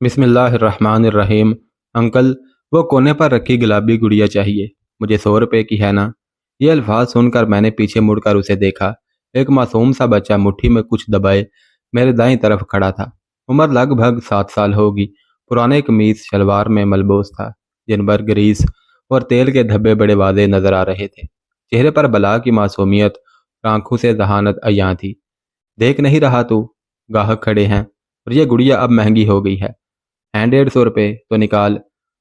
बिस्मिल्लाहिर्रहमानिर्रहीम। अंकल, वो कोने पर रखी गुलाबी गुड़िया चाहिए। मुझे 100 रुपए की है ना। ये अल्फाज सुनकर मैंने पीछे मुड़कर उसे देखा। एक मासूम सा बच्चा मुट्ठी में कुछ दबाए मेरे दाईं तरफ खड़ा था। उम्र लगभग 7 साल होगी। पुराने कमीज शलवार में मलबूस था, जिन पर ग्रीस और तेल के धब्बे बड़े वाज़ेह नजर आ रहे थे। चेहरे पर बला की मासूमियत, आंखों से जहानत अयां थी। देख नहीं रहा तू, गाहक खड़े हैं और ये गुड़िया अब महंगी हो गई है। हैं 150 रुपये तो निकाल,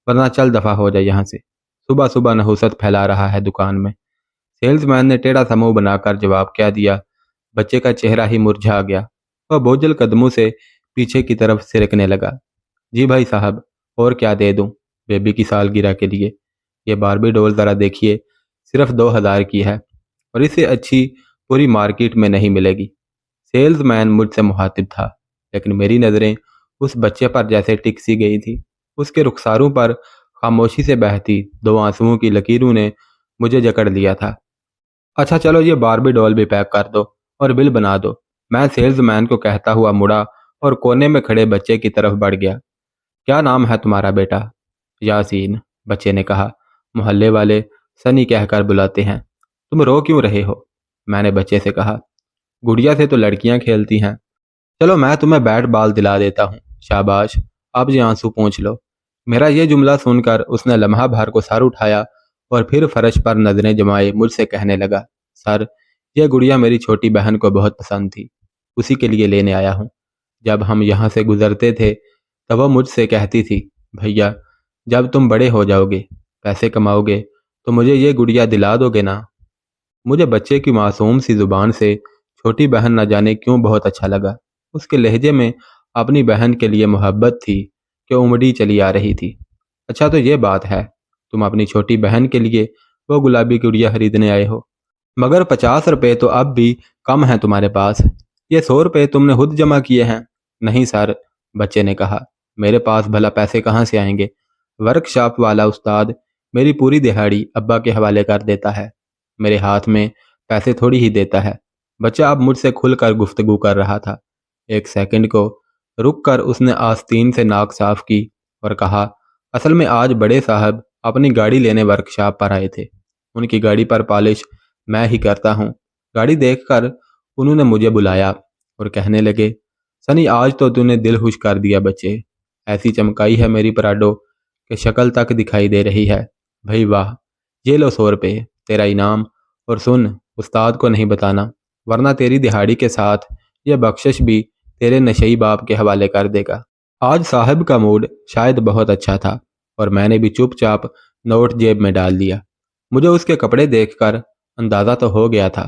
वरना चल दफा हो जाए यहाँ से। सुबह सुबह नहुसत फैला रहा है दुकान में। सेल्समैन ने टेढ़ा सा मुंह बनाकर जवाब क्या दिया। बच्चे का चेहरा ही मुरझा गया। वह बोझल कदमों से पीछे की तरफ सिरकने लगा। जी भाई साहब, और क्या दे दूं बेबी की सालगिरह के लिए? ये बारबी डॉल ज़रा देखिए, सिर्फ 2000 की है और इससे अच्छी पूरी मार्केट में नहीं मिलेगी। सेल्समैन मुझसे मुखातिब था, लेकिन मेरी नज़रें उस बच्चे पर जैसे टिक सी गई थी। उसके रुखसारों पर खामोशी से बहती दो आंसुओं की लकीरों ने मुझे जकड़ लिया था। अच्छा चलो, ये बारबी डॉल भी पैक कर दो और बिल बना दो, मैं सेल्समैन को कहता हुआ मुड़ा और कोने में खड़े बच्चे की तरफ बढ़ गया। क्या नाम है तुम्हारा बेटा? यासीन, बच्चे ने कहा। मोहल्ले वाले सनी कहकर बुलाते हैं। तुम रो क्यों रहे हो? मैंने बच्चे से कहा। गुड़िया से तो लड़कियां खेलती हैं। चलो मैं तुम्हें बैट बॉल दिला देता हूँ। शाबाश, अब ये आंसू पोंछ लो। मेरा ये जुमला सुनकर उसने लम्हा भर को सर उठाया और फिर फर्श पर नजरें जमाए मुझसे कहने लगा, सर, यह गुड़िया मेरी छोटी बहन को बहुत पसंद थी, उसी के लिए लेने आया हूँ। जब हम यहाँ से गुजरते थे तब वह मुझसे कहती थी, भैया, जब तुम बड़े हो जाओगे, पैसे कमाओगे, तो मुझे ये गुड़िया दिला दोगे ना? मुझे बच्चे की मासूम सी जुबान से छोटी बहन न जाने क्यों बहुत अच्छा लगा। उसके लहजे में अपनी बहन के लिए मोहब्बत थी कि उमड़ी चली आ रही थी। अच्छा तो ये बात है, तुम अपनी छोटी बहन के लिए वो गुलाबी गुड़िया खरीदने आए हो, मगर 50 रुपये तो अब भी कम हैं तुम्हारे पास। ये 100 रुपये तुमने खुद जमा किए हैं। नहीं सर, बच्चे ने कहा, मेरे पास भला पैसे कहाँ से आएंगे? वर्कशॉप वाला उस्ताद मेरी पूरी दिहाड़ी अब्बा के हवाले कर देता है, मेरे हाथ में पैसे थोड़ी ही देता है। बच्चा अब मुझसे खुलकर गुफ्तगू कर रहा था। एक सेकंड को रुक कर उसने आस्तीन से नाक साफ की और कहा, असल में आज बड़े साहब अपनी गाड़ी लेने वर्कशॉप पर आए थे। उनकी गाड़ी पर पॉलिश मैं ही करता हूँ। गाड़ी देखकर उन्होंने मुझे बुलाया और कहने लगे, सनी, आज तो तूने दिल खुश कर दिया बच्चे। ऐसी चमकाई है मेरी पराडो कि शक्ल तक दिखाई दे रही है। भाई वाह, ये लो 100 रुपये, तेरा इनाम। और सुन, उस्ताद को नहीं बताना, वरना तेरी दिहाड़ी के साथ यह बख्शिश भी तेरे नशई बाप के हवाले कर देगा। आज साहब का मूड शायद बहुत अच्छा था और मैंने भी चुपचाप नोट जेब में डाल दिया। मुझे उसके कपड़े देखकर अंदाज़ा तो हो गया था,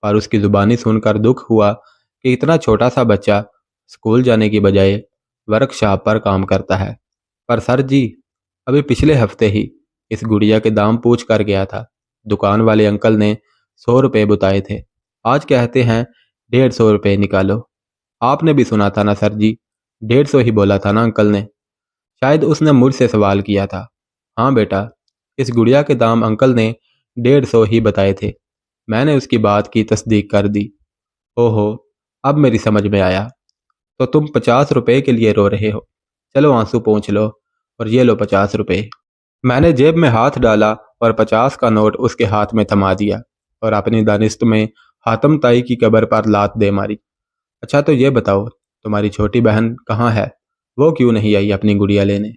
पर उसकी ज़ुबानी सुनकर दुख हुआ कि इतना छोटा सा बच्चा स्कूल जाने की बजाय वर्कशॉप पर काम करता है। पर सर जी, अभी पिछले हफ्ते ही इस गुड़िया के दाम पूछ कर गया था। दुकान वाले अंकल ने 100 रुपये बताए थे, आज कहते हैं 150 रुपये निकालो। आपने भी सुना था ना सर जी, 150 ही बोला था ना अंकल ने? शायद उसने मुझसे सवाल किया था। हाँ बेटा, इस गुड़िया के दाम अंकल ने 150 ही बताए थे। मैंने उसकी बात की तस्दीक कर दी। ओहो, अब मेरी समझ में आया। तो तुम 50 रुपये के लिए रो रहे हो? चलो आंसू पोंछ लो और ये लो 50 रुपये। मैंने जेब में हाथ डाला और 50 का नोट उसके हाथ में थमा दिया और अपनी दानिस्त में हातम ताई की कब्र पर लात दे मारी। अच्छा तो ये बताओ, तुम्हारी छोटी बहन कहाँ है? वो क्यों नहीं आई अपनी गुड़िया लेने?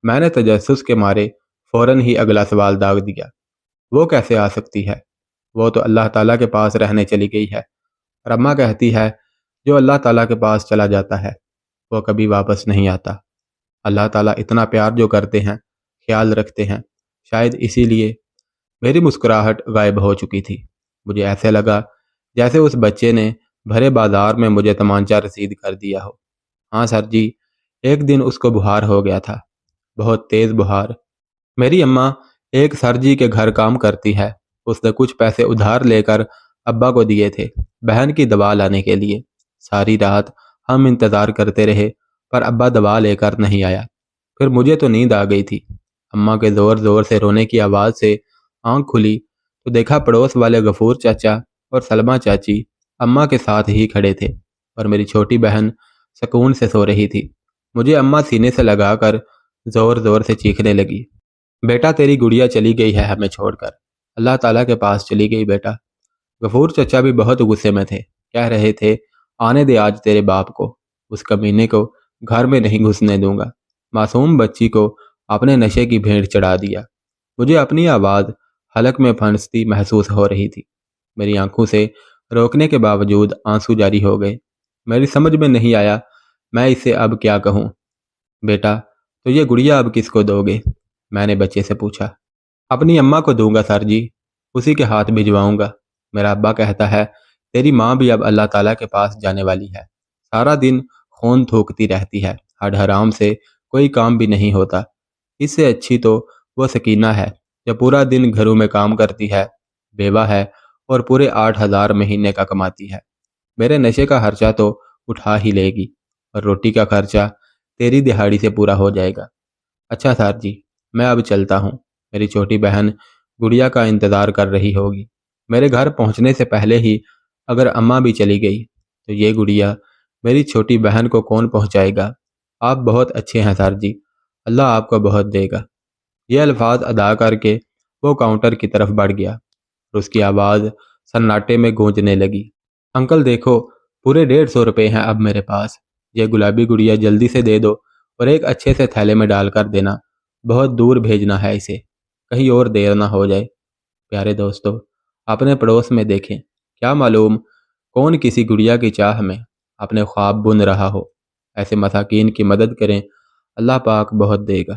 मैंने तजस्सुस के मारे फौरन ही अगला सवाल दाग दिया। वो कैसे आ सकती है? वो तो अल्लाह ताला के पास रहने चली गई है। और अम्मा कहती है, जो अल्लाह ताला के पास चला जाता है वो कभी वापस नहीं आता। अल्लाह ताला इतना प्यार जो करते हैं, ख्याल रखते हैं, शायद इसीलिए। मेरी मुस्कुराहट गायब हो चुकी थी। मुझे ऐसे लगा जैसे उस बच्चे ने भरे बाजार में मुझे तमांचा रसीद कर दिया हो। हाँ सर जी, एक दिन उसको बुखार हो गया था, बहुत तेज बुखार। मेरी अम्मा एक सर जी के घर काम करती है। उसने कुछ पैसे उधार लेकर अब्बा को दिए थे बहन की दवा लाने के लिए। सारी रात हम इंतज़ार करते रहे, पर अब्बा दवा लेकर नहीं आया। फिर मुझे तो नींद आ गई थी। अम्मा के ज़ोर ज़ोर से रोने की आवाज़ से आंख खुली तो देखा पड़ोस वाले गफूर चाचा और सलमा चाची अम्मा के साथ ही खड़े थे और मेरी छोटी बहन सुकून से सो रही थी। مجھے اماں سینے سے لگا کر زور زور سے چیخنے لگی۔ بیٹا تیری گڑیا چلی گئی ہے ہمیں چھوڑ کر، اللہ تعالیٰ کے پاس چلی گئی بیٹا۔ غفور چچا بھی بہت غصے میں تھے، کہہ رہے تھے آنے دے آج تیرے باپ کو، اس کمینے کو گھر میں نہیں گھسنے دوں گا۔ معصوم بچی کو اپنے نشے کی بھیڑ چڑھا دیا۔ مجھے اپنی آواز حلق میں پھنستی محسوس ہو رہی تھی۔ میری آنکھوں سے روکنے کے باوجود آنسو جاری ہو گئے۔ میری سمجھ میں نہیں آیا میں اسے اب کیا کہوں۔ بیٹا تو یہ گڑیا اب کس کو دو گے؟ میں نے بچے سے پوچھا۔ اپنی اماں کو دوں گا سر جی، اسی کے ہاتھ بھجواؤں گا۔ میرا ابا کہتا ہے تیری ماں بھی اب اللہ تعالیٰ کے پاس جانے والی ہے، سارا دن خون تھوکتی رہتی ہے، ہڈ حرام سے کوئی کام بھی نہیں ہوتا۔ اس سے اچھی تو وہ سکینہ ہے جو پورا دن گھروں میں کام کرتی ہے، بیوہ ہے اور پورے 8,000 مہینے کا کماتی ہے۔ میرے نشے کا خرچہ تو اٹھا ہی لے گی اور روٹی کا خرچہ تیری دہاڑی سے پورا ہو جائے گا۔ اچھا سر جی، میں اب چلتا ہوں، میری چھوٹی بہن گڑیا کا انتظار کر رہی ہوگی۔ میرے گھر پہنچنے سے پہلے ہی اگر اماں بھی چلی گئی تو یہ گڑیا میری چھوٹی بہن کو کون پہنچائے گا؟ آپ بہت اچھے ہیں سر جی، اللہ آپ کو بہت دے گا۔ یہ الفاظ ادا کر کے وہ کاؤنٹر کی طرف بڑھ گیا اور اس کی آواز سناٹے میں گونجنے لگی۔ انکل دیکھو، پورے 150 روپے ہیں اب میرے پاس، یہ گلابی گڑیا جلدی سے دے دو اور ایک اچھے سے تھیلے میں ڈال کر دینا، بہت دور بھیجنا ہے اسے، کہیں اور دیر نہ ہو جائے۔ پیارے دوستو، اپنے پڑوس میں دیکھیں، کیا معلوم کون کسی گڑیا کی چاہ میں اپنے خواب بن رہا ہو۔ ایسے مساکین کی مدد کریں، اللہ پاک بہت دے گا۔